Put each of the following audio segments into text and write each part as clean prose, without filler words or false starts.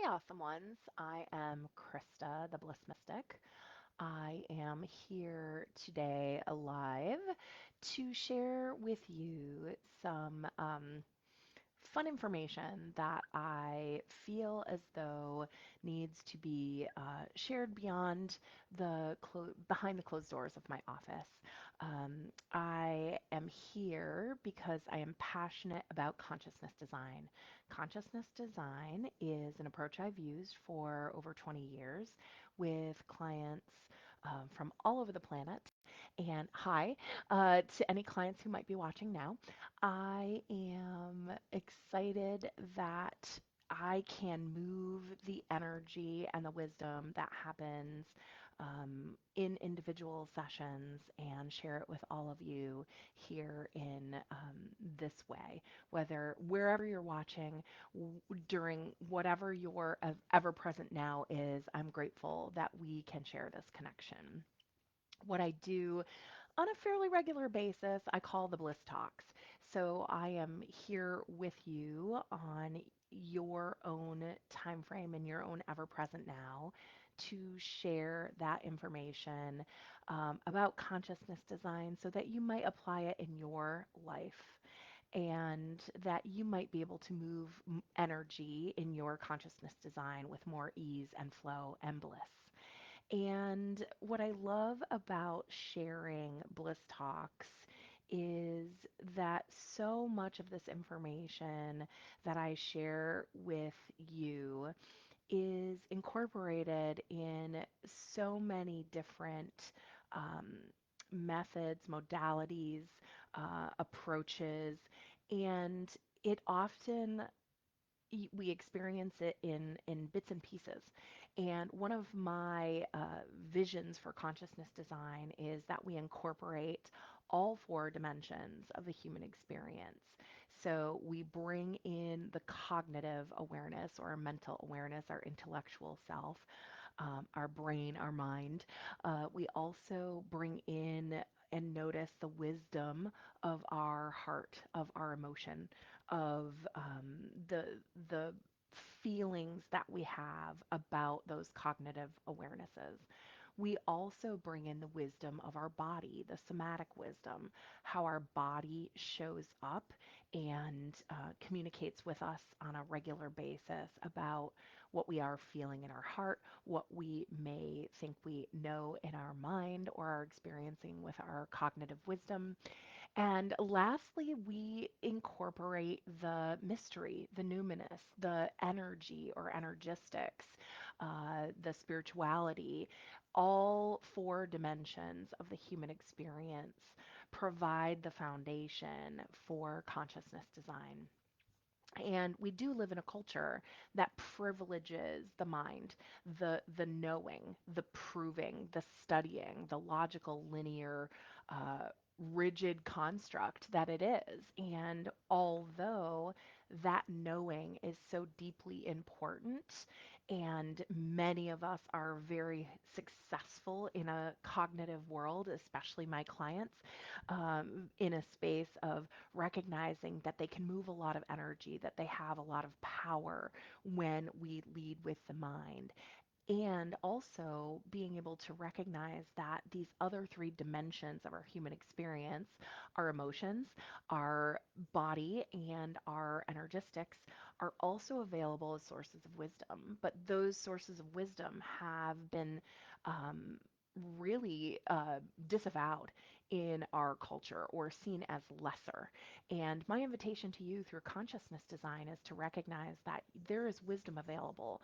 Hey, awesome ones. I am Krista, the Bliss Mystic. I am here today alive to share with you some fun information that I feel as though needs to be shared beyond behind the closed doors of my office. I am here because I am passionate about consciousness design. Consciousness design is an approach I've used for over 20 years with clients from all over the planet. And hi to any clients who might be watching now. I am excited that I can move the energy and the wisdom that happens in individual sessions and share it with all of you here in this way. Whether wherever you're watching, during whatever your ever present now is, I'm grateful that we can share this connection. What I do on a fairly regular basis, I call the Bliss Talks. So I am here with you on your own time frame and your own ever present now to share that information about consciousness design so that you might apply it in your life and that you might be able to move energy in your consciousness design with more ease and flow and bliss. And what I love about sharing Bliss Talks is that so much of this information that I share with you is incorporated in so many different um, methods, modalities, approaches, and it often we experience it in bits and pieces. And one of my visions for consciousness design is that we incorporate all four dimensions of the human experience. So we bring in the cognitive awareness or mental awareness, our intellectual self, our brain, our mind. We also bring in and notice the wisdom of our heart, of our emotion, of the feelings that we have about those cognitive awarenesses. We also bring in the wisdom of our body, the somatic wisdom, how our body shows up and communicates with us on a regular basis about what we are feeling in our heart, what we may think we know in our mind or are experiencing with our cognitive wisdom. And lastly, we incorporate the mystery, the numinous, the energy or energistics, the spirituality. All four dimensions of the human experience provide the foundation for consciousness design. And we do live in a culture that privileges the mind, the knowing, the proving, the studying, the logical, linear, uh, rigid construct that it is. And although that knowing is so deeply important, and many of us are very successful in a cognitive world, especially my clients, in a space of recognizing that they can move a lot of energy, that they have a lot of power when we lead with the mind. And also being able to recognize that these other three dimensions of our human experience, our emotions, our body, and our energistics, are also available as sources of wisdom. But those sources of wisdom have been um, really disavowed in our culture or seen as lesser. And my invitation to you through consciousness design is to recognize that there is wisdom available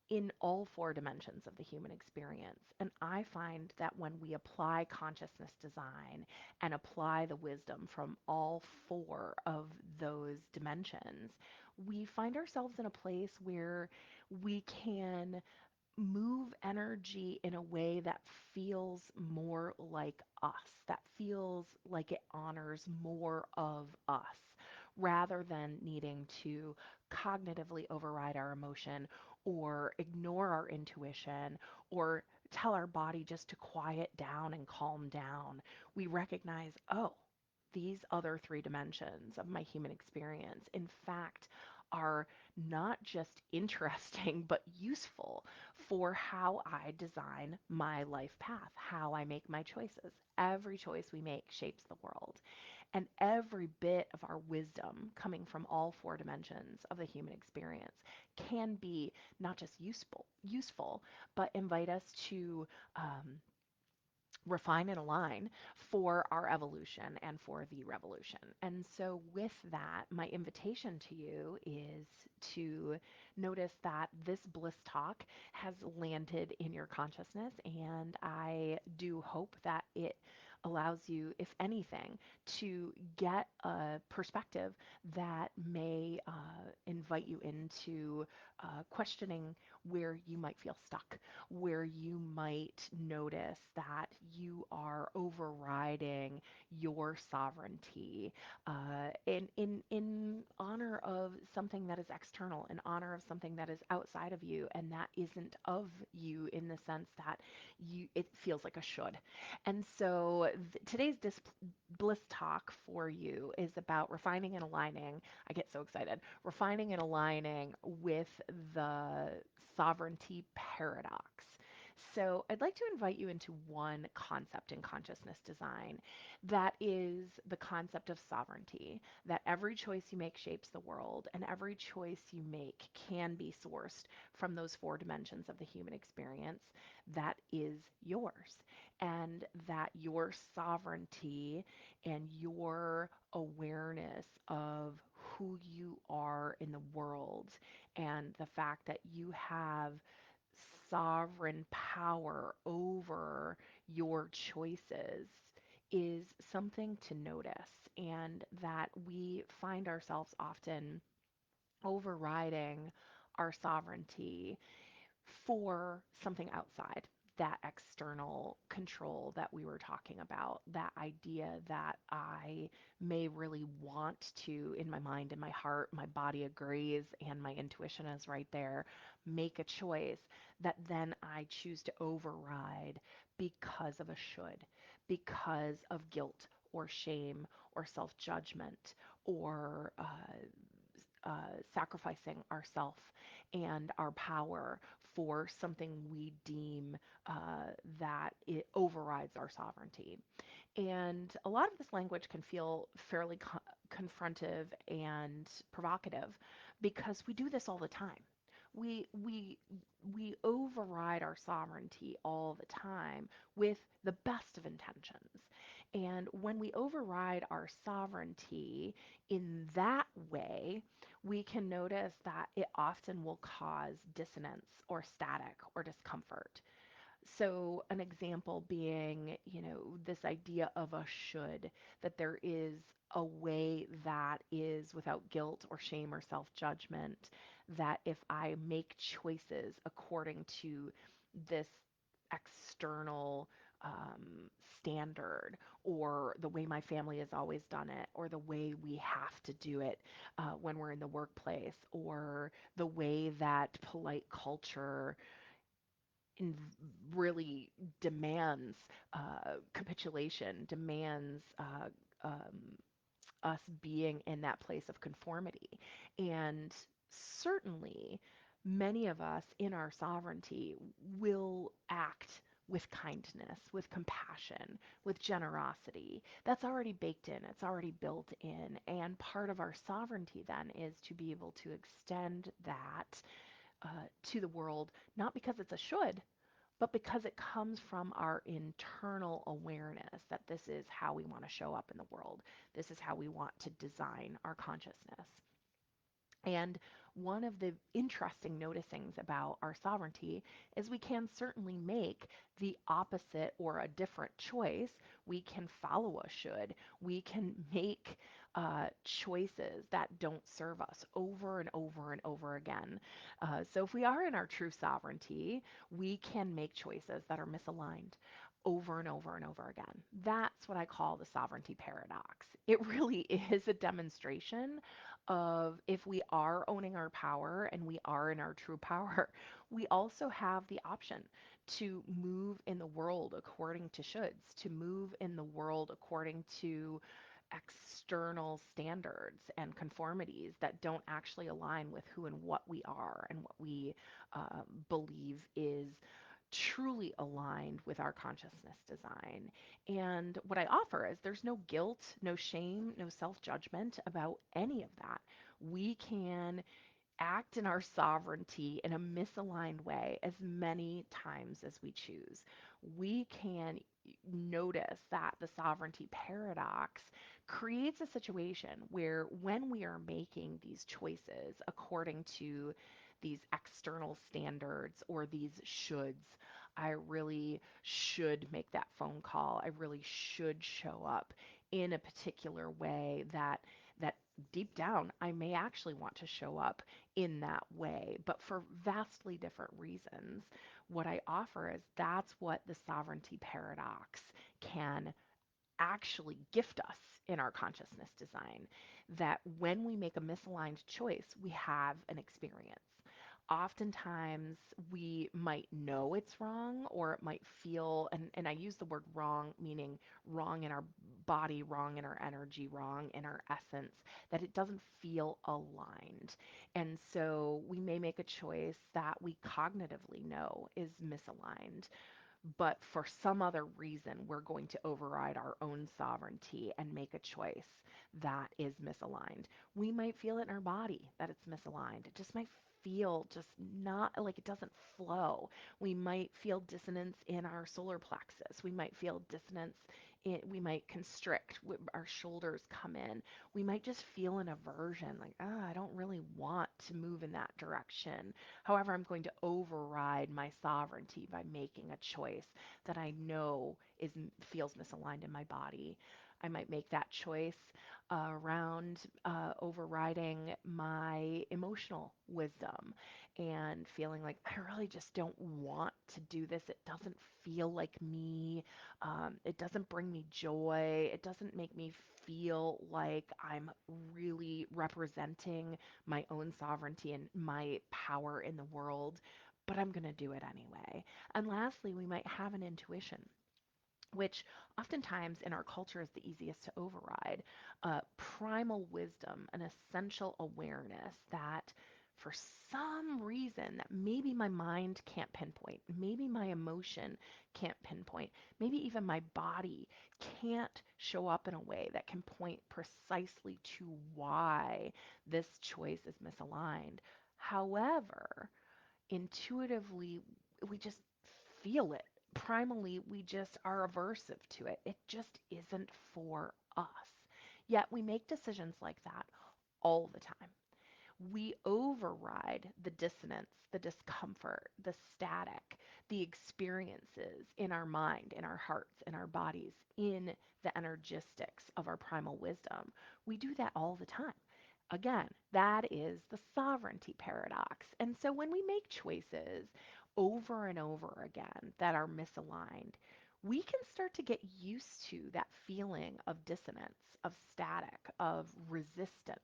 in all four dimensions of the human experience. And I find that when we apply consciousness design and apply the wisdom from all four of those dimensions, we find ourselves in a place where we can move energy in a way that feels more like us, that feels like it honors more of us, rather than needing to cognitively override our emotion or ignore our intuition or tell our body just to quiet down and calm down. We recognize, oh, these other three dimensions of my human experience, in fact, are not just interesting, but useful for how I design my life path, how I make my choices. Every choice we make shapes the world. And every bit of our wisdom coming from all four dimensions of the human experience can be not just useful, but invite us to refine and align for our evolution and for the revolution. And so, with that, my invitation to you is to notice that this Bliss Talk has landed in your consciousness, and I do hope that it allows you, if anything, to get a perspective that may invite you into questioning where you might feel stuck, where you might notice that you are overriding your sovereignty in honor of something that is external, in honor of something that is outside of you, and that isn't of you in the sense that it feels like a should. And so today's Bliss Talk for you is about refining and aligning. I get so excited. Refining and aligning with the sovereignty paradox. So, I'd like to invite you into one concept in consciousness design that is the concept of sovereignty, that every choice you make shapes the world, and every choice you make can be sourced from those four dimensions of the human experience that is yours, and that your sovereignty and your awareness of who you are in the world and the fact that you have sovereign power over your choices is something to notice, and that we find ourselves often overriding our sovereignty for something outside that external control that we were talking about, that idea that I may really want to, in my mind, in my heart, my body agrees, and my intuition is right there, make a choice that then I choose to override because of a should, because of guilt or shame or self judgment or sacrificing ourself and our power for something we deem that it overrides our sovereignty. And a lot of this language can feel fairly confrontive and provocative because we do this all the time. We, we, we override our sovereignty all the time with the best of intentions. And when we override our sovereignty in that way, we can notice that it often will cause dissonance or static or discomfort. So, an example being, this idea of a should, that there is a way that is without guilt or shame or self judgment, that if I make choices according to this external standard, or the way my family has always done it, or the way we have to do it when we're in the workplace, or the way that polite culture in really demands capitulation, demands us being in that place of conformity. And certainly, many of us in our sovereignty will act with kindness, with compassion, with generosity. That's already baked in, it's already built in. And part of our sovereignty then is to be able to extend that to the world, not because it's a should, but because it comes from our internal awareness that this is how we want to show up in the world. This is how we want to design our consciousness. And one of the interesting noticings about our sovereignty is we can certainly make the opposite or a different choice. We can follow a should. We can make choices that don't serve us over and over and over again. So if we are in our true sovereignty, we can make choices that are misaligned over and over and over again. That's what I call the sovereignty paradox. It really is a demonstration of if we are owning our power and we are in our true power, we also have the option to move in the world according to shoulds, to move in the world according to external standards and conformities that don't actually align with who and what we are and what we believe is truly aligned with our consciousness design. And what I offer is there's no guilt, no shame, no self judgment about any of that. We can act in our sovereignty in a misaligned way as many times as we choose. We can notice that the sovereignty paradox creates a situation where when we are making these choices according to these external standards or these shoulds, I really should make that phone call. I really should show up in a particular way that deep down I may actually want to show up in that way, but for vastly different reasons. What I offer is that's what the sovereignty paradox can actually gift us in our consciousness design. That when we make a misaligned choice, we have an experience. Oftentimes, we might know it's wrong, or it might feel, and I use the word wrong, meaning wrong in our body, wrong in our energy, wrong in our essence, that it doesn't feel aligned. And so we may make a choice that we cognitively know is misaligned, but for some other reason, we're going to override our own sovereignty and make a choice that is misaligned. We might feel it in our body that it's misaligned. It just might feel just not like it doesn't flow. We might feel dissonance in our solar plexus. We might feel dissonance we might constrict, our shoulders come in. We might just feel an aversion, like, I don't really want to move in that direction. However, I'm going to override my sovereignty by making a choice that I know feels misaligned in my body. I might make that choice around overriding my emotional wisdom and feeling like I really just don't want to do this. It doesn't feel like me. It doesn't bring me joy. It doesn't make me feel like I'm really representing my own sovereignty and my power in the world, but I'm going to do it anyway. And lastly, we might have an intuition, which oftentimes in our culture is the easiest to override. Primal wisdom, an essential awareness that for some reason that maybe my mind can't pinpoint, maybe my emotion can't pinpoint, maybe even my body can't show up in a way that can point precisely to why this choice is misaligned. However, intuitively, we just feel it. Primally, we just are aversive to it. It just isn't for us. Yet we make decisions like that all the time. We override the dissonance, the discomfort, the static, the experiences in our mind, in our hearts, in our bodies, in the energistics of our primal wisdom. We do that all the time. Again, that is the sovereignty paradox. And so when we make choices over and over again that are misaligned, we can start to get used to that feeling of dissonance, of static, of resistance.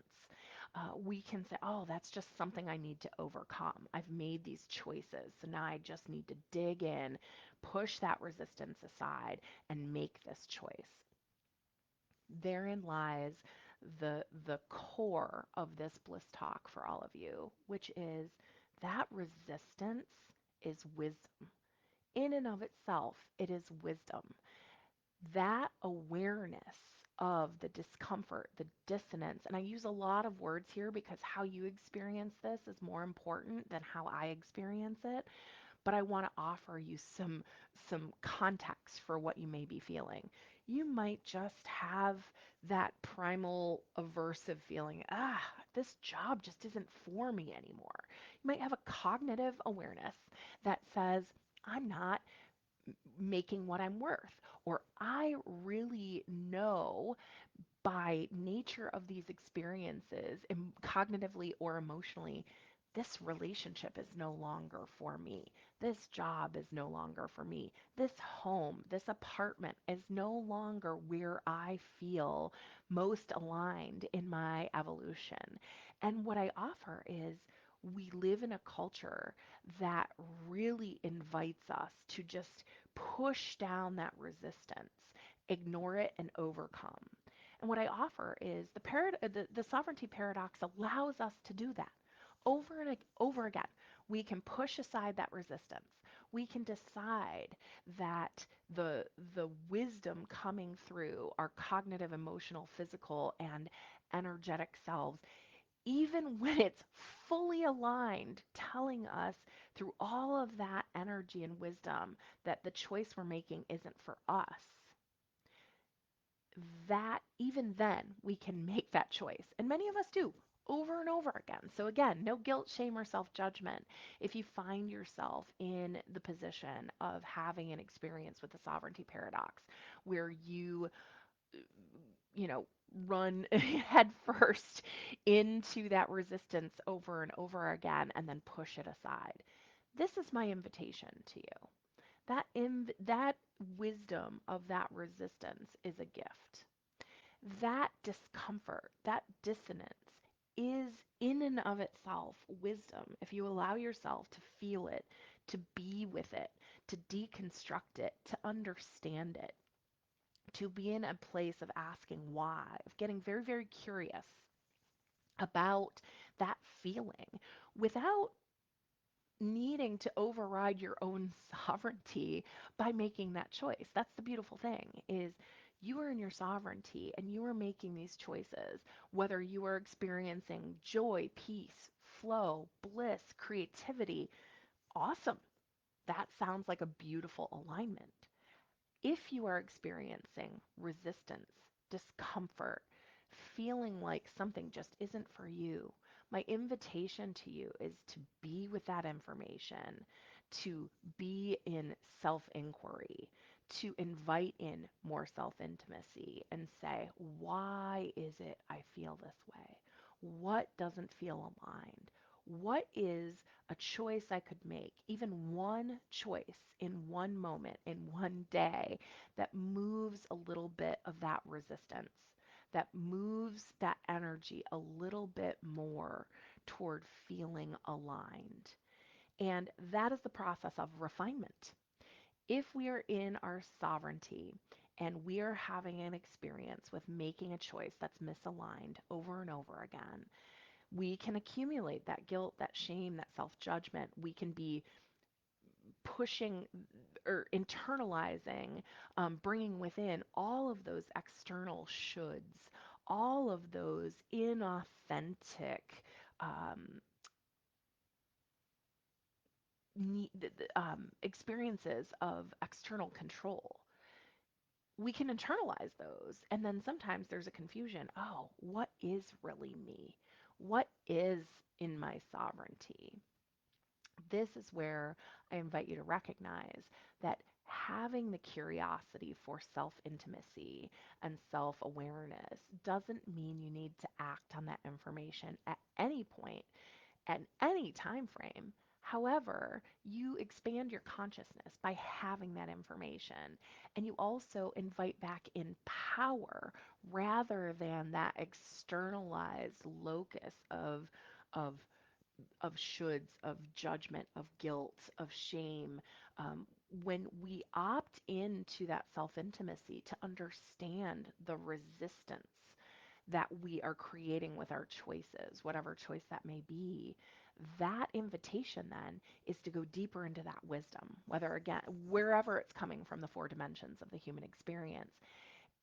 We can say, oh, that's just something I need to overcome. I've made these choices, so now I just need to dig in, push that resistance aside, and make this choice. Therein lies the core of this bliss talk for all of you, which is that resistance is wisdom. In and of itself, it is wisdom. That awareness of the discomfort, the dissonance, and I use a lot of words here because how you experience this is more important than how I experience it, but I want to offer you some context for what you may be feeling. You might just have that primal aversive feeling, this job just isn't for me anymore. You might have a cognitive awareness that says, I'm not making what I'm worth, or I really know by nature of these experiences, cognitively or emotionally, this relationship is no longer for me. This job is no longer for me. This home, this apartment is no longer where I feel most aligned in my evolution. And what I offer is we live in a culture that really invites us to just push down that resistance, ignore it, and overcome. And what I offer is the sovereignty paradox allows us to do that over and over again. We can push aside that resistance. We can decide that the wisdom coming through our cognitive, emotional, physical, and energetic selves, even when it's fully aligned, telling us through all of that energy and wisdom that the choice we're making isn't for us, that even then we can make that choice. And many of us do over and over again. So, again, no guilt, shame, or self judgment if you find yourself in the position of having an experience with the sovereignty paradox where you know, run head first into that resistance over and over again and then push it aside. This is my invitation to you. That wisdom of that resistance is a gift. That discomfort, that dissonance is in and of itself wisdom. If you allow yourself to feel it, to be with it, to deconstruct it, to understand it, to be in a place of asking why, of getting very, very curious about that feeling without needing to override your own sovereignty by making that choice. That's the beautiful thing is you are in your sovereignty and you are making these choices, whether you are experiencing joy, peace, flow, bliss, creativity. Awesome. That sounds like a beautiful alignment. If you are experiencing resistance, discomfort, feeling like something just isn't for you, my invitation to you is to be with that information, to be in self inquiry, to invite in more self intimacy and say, why is it I feel this way? What doesn't feel aligned? What is a choice I could make, even one choice in one moment, in one day, that moves a little bit of that resistance, that moves that energy a little bit more toward feeling aligned. And that is the process of refinement. If we are in our sovereignty and we are having an experience with making a choice that's misaligned over and over again, we can accumulate that guilt, that shame, that self judgment. We can be pushing or internalizing, bringing within all of those external shoulds, all of those inauthentic um, experiences of external control. We can internalize those. And then sometimes there's a confusion. Oh, what is really me? What is in my sovereignty? This is where I invite you to recognize that having the curiosity for self intimacy and self awareness doesn't mean you need to act on that information at any point, at any time frame. However, you expand your consciousness by having that information, and you also invite back in power rather than that externalized locus of of shoulds, of judgment, of guilt, of shame. When we opt into that self intimacy to understand the resistance that we are creating with our choices, whatever choice that may be, that invitation then is to go deeper into that wisdom, whether again, wherever it's coming from the four dimensions of the human experience,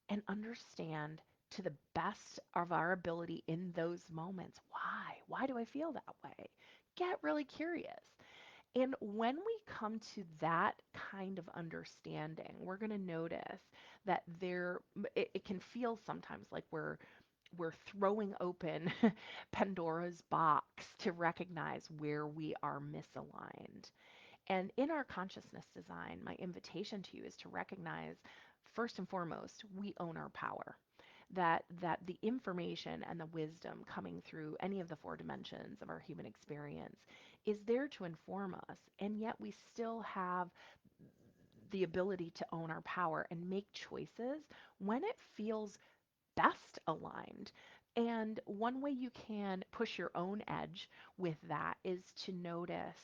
and understand to the best of our ability in those moments why? Why do I feel that way? Get really curious. And when we come to that kind of understanding, we're going to notice that it can feel sometimes like we're throwing open Pandora's box to recognize where we are misaligned. And in our consciousness design, my invitation to you is to recognize first and foremost, we own our power. That the information and the wisdom coming through any of the four dimensions of our human experience is there to inform us, and yet we still have the ability to own our power and make choices when it feels best aligned. And one way you can push your own edge with that is to notice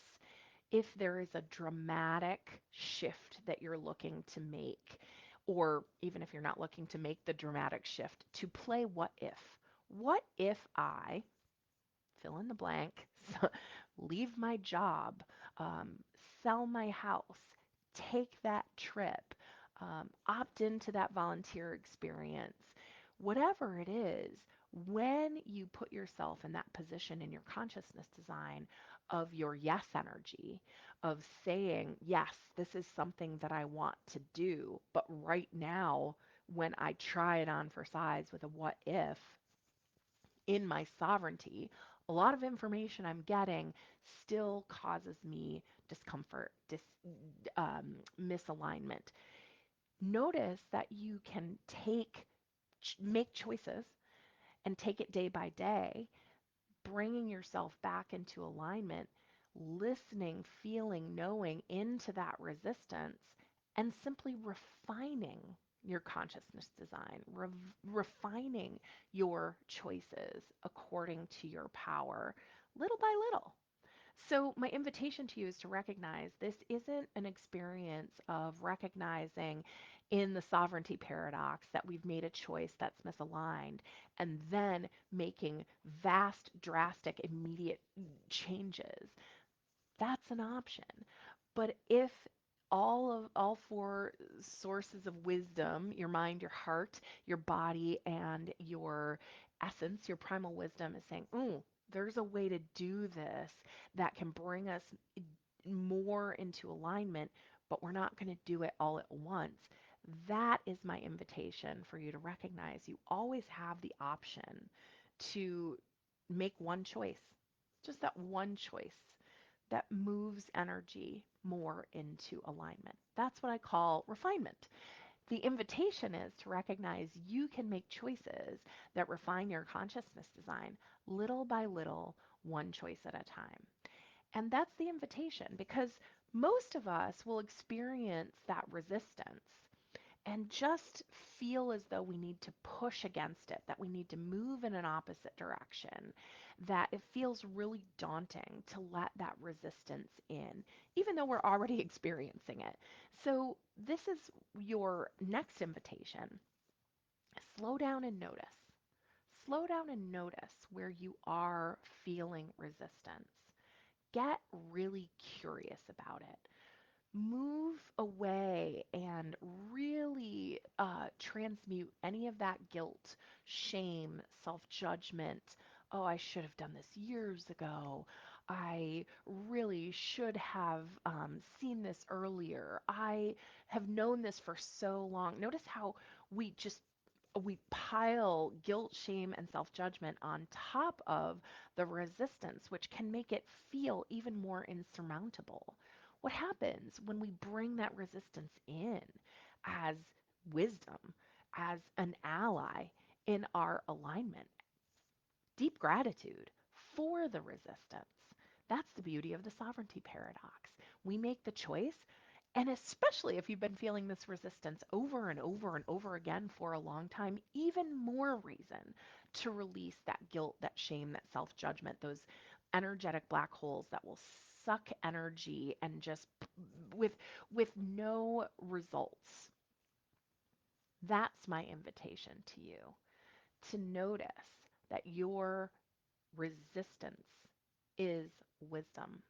if there is a dramatic shift that you're looking to make, or even if you're not looking to make the dramatic shift, to play what if. What if I fill in the blank, leave my job, um, sell my house, take that trip, opt into that volunteer experience, whatever it is, when you put yourself in that position in your consciousness design of your yes energy, of saying, yes, this is something that I want to do, but right now, when I try it on for size with a what if, in my sovereignty, a lot of information I'm getting still causes me discomfort, misalignment. Notice that you can make choices and take it day by day, bringing yourself back into alignment, listening, feeling, knowing into that resistance, and simply refining your consciousness design, refining your choices according to your power, little by little. So, my invitation to you is to recognize this isn't an experience of recognizing in the sovereignty paradox that we've made a choice that's misaligned and then making vast, drastic, immediate changes. That's an option. But if all four sources of wisdom, your mind, your heart, your body, and your essence, your primal wisdom is saying, ooh, there's a way to do this that can bring us more into alignment, but we're not going to do it all at once. That is my invitation for you to recognize you always have the option to make one choice, just that one choice that moves energy more into alignment. That's what I call refinement. The invitation is to recognize you can make choices that refine your consciousness design little by little, one choice at a time. And that's the invitation because most of us will experience that resistance and just feel as though we need to push against it, that we need to move in an opposite direction, that it feels really daunting to let that resistance in, even though we're already experiencing it. So, this is your next invitation. Slow down and notice. Slow down and notice where you are feeling resistance. Get really curious about it. Move away and really transmute any of that guilt, shame, self judgment. Oh, I should have done this years ago. I really should have seen this earlier. I have known this for so long. Notice how we pile guilt, shame, and self judgment on top of the resistance, which can make it feel even more insurmountable. What happens when we bring that resistance in as wisdom, as an ally in our alignment? Deep gratitude for the resistance. That's the beauty of the sovereignty paradox. We make the choice, and especially if you've been feeling this resistance over and over and over again for a long time, even more reason to release that guilt, that shame, that self judgment, those energetic black holes that will suck energy and just with with no results. That's my invitation to you, to notice that your resistance is wisdom,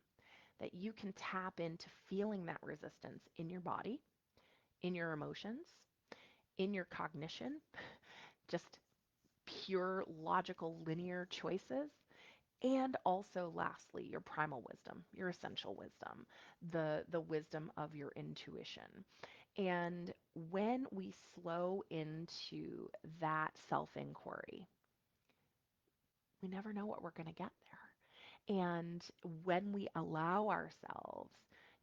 that you can tap into feeling that resistance in your body, in your emotions, in your cognition, just pure logical linear choices, and also lastly your primal wisdom, your essential wisdom, the wisdom of your intuition. And when we slow into that self-inquiry, we never know what we're going to get there. And when we allow ourselves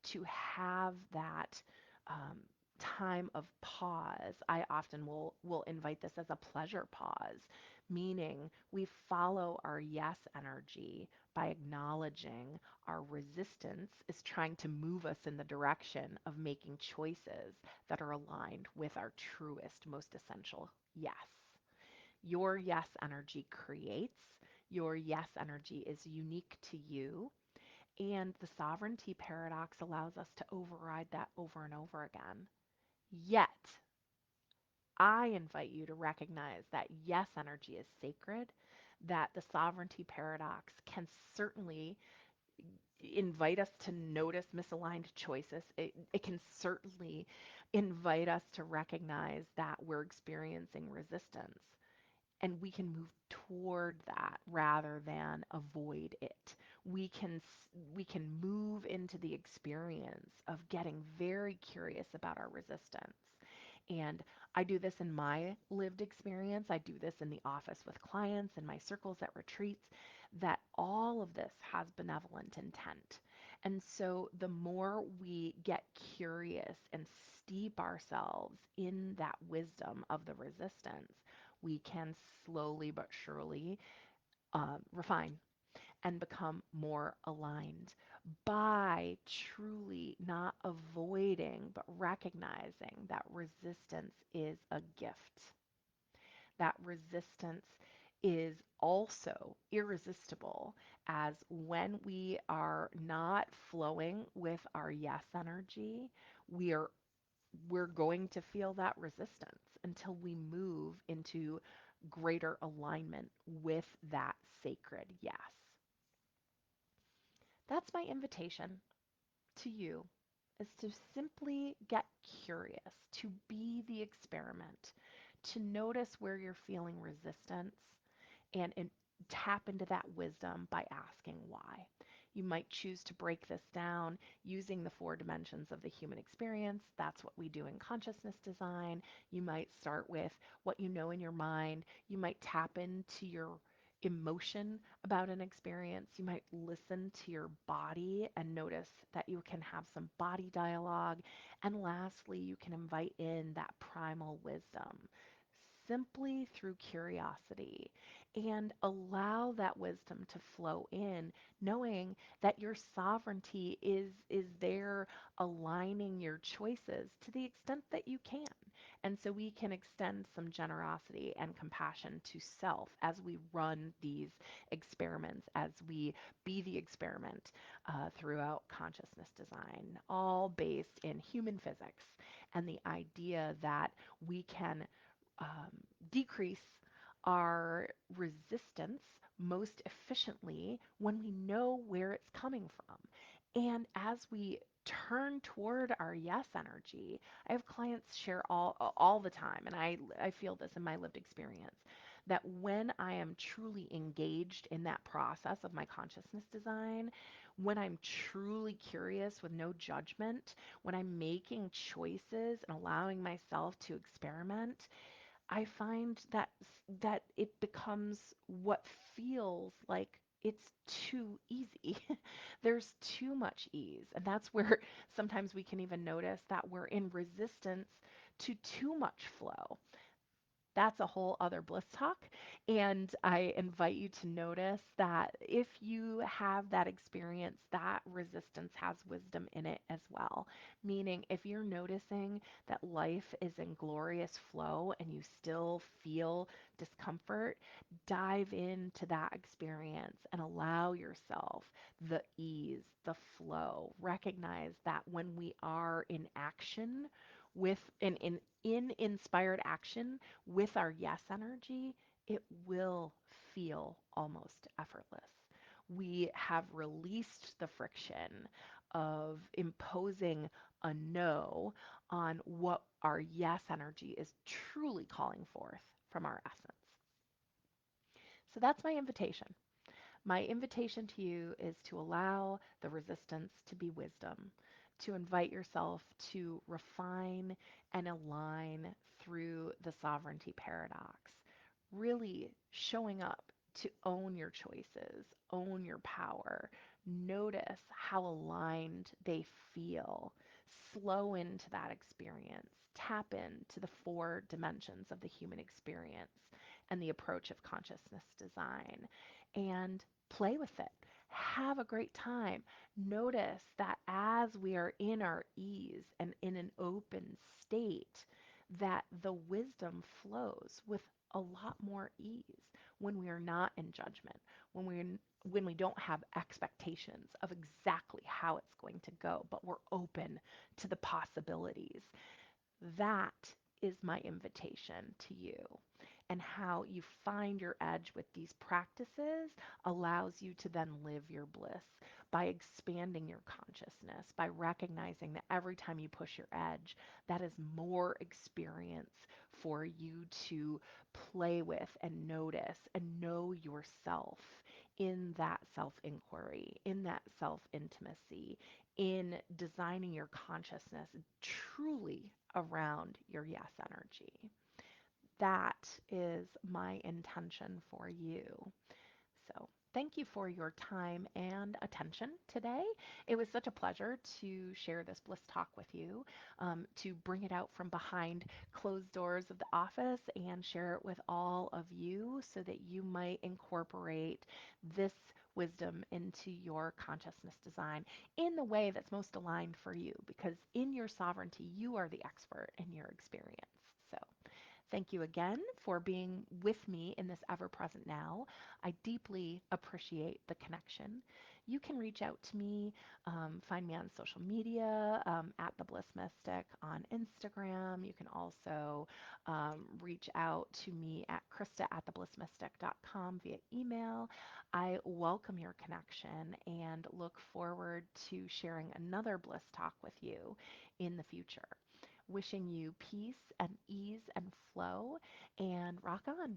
to have that um, time of pause, I often will invite this as a pleasure pause, meaning we follow our yes energy by acknowledging our resistance is trying to move us in the direction of making choices that are aligned with our truest, most essential yes. Your yes energy creates. Your yes energy is unique to you. And the sovereignty paradox allows us to override that over and over again. Yet, I invite you to recognize that yes energy is sacred, that the sovereignty paradox can certainly invite us to notice misaligned choices. It can certainly invite us to recognize that we're experiencing resistance, and we can move toward that rather than avoid it. We can move into the experience of getting very curious about our resistance. And I do this in my lived experience. I do this in the office with clients, in my circles at retreats, that all of this has benevolent intent. And so the more we get curious and steep ourselves in that wisdom of the resistance, we can slowly but surely refine and become more aligned by truly not avoiding, but recognizing that resistance is a gift. That resistance is also irresistible, as when we are not flowing with our yes energy, we are we're going to feel that resistance until we move into greater alignment with that sacred yes. That's my invitation to you, is to simply get curious, to be the experiment, to notice where you're feeling resistance, and tap into that wisdom by asking why. You might choose to break this down using the four dimensions of the human experience. That's what we do in consciousness design. You might start with what you know in your mind. You might tap into your emotion about an experience. You might listen to your body and notice that you can have some body dialogue. And lastly, you can invite in that primal wisdom simply through curiosity and allow that wisdom to flow in, knowing that your sovereignty is there aligning your choices to the extent that you can. And so we can extend some generosity and compassion to self as we run these experiments, as we be the experiment throughout consciousness design, all based in human physics and the idea that we can um, decrease our resistance most efficiently when we know where it's coming from. And as we turn toward our yes energy, I have clients share all the time, and I feel this in my lived experience, that when I am truly engaged in that process of my consciousness design, when I'm truly curious with no judgment, when I'm making choices and allowing myself to experiment, I find that it becomes what feels like it's too easy. There's too much ease. And that's where sometimes we can even notice that we're in resistance to too much flow. That's a whole other Bliss Talk. And I invite you to notice that if you have that experience, that resistance has wisdom in it as well. Meaning, if you're noticing that life is in glorious flow and you still feel discomfort, dive into that experience and allow yourself the ease, the flow. Recognize that when we are in action, with in inspired action with our yes energy, it will feel almost effortless. We have released the friction of imposing a no on what our yes energy is truly calling forth from our essence. So that's my invitation. My invitation to you is to allow the resistance to be wisdom, to invite yourself to refine and align through the sovereignty paradox, really showing up to own your choices, own your power, notice how aligned they feel, slow into that experience, tap into the four dimensions of the human experience and the approach of consciousness design, and play with it. Have a great time. Notice that as we are in our ease and in an open state, that the wisdom flows with a lot more ease when we are not in judgment, when we don't have expectations of exactly how it's going to go, but we're open to the possibilities. That is my invitation to you. And how you find your edge with these practices allows you to then live your bliss by expanding your consciousness, by recognizing that every time you push your edge, that is more experience for you to play with and notice and know yourself in that self inquiry, in that self intimacy, in designing your consciousness truly around your yes energy. That is my intention for you. So, thank you for your time and attention today. It was such a pleasure to share this Bliss Talk with you, to bring it out from behind closed doors of the office and share it with all of you so that you might incorporate this wisdom into your consciousness design in the way that's most aligned for you, because in your sovereignty, you are the expert in your experience. So, thank you again for being with me in this ever present now. I deeply appreciate the connection. You can reach out to me, find me on social media at The Bliss Mystic on Instagram. You can also reach out to me at Krista at theblissmystic.com via email. I welcome your connection and look forward to sharing another Bliss Talk with you in the future. Wishing you peace and ease and flow, and rock on.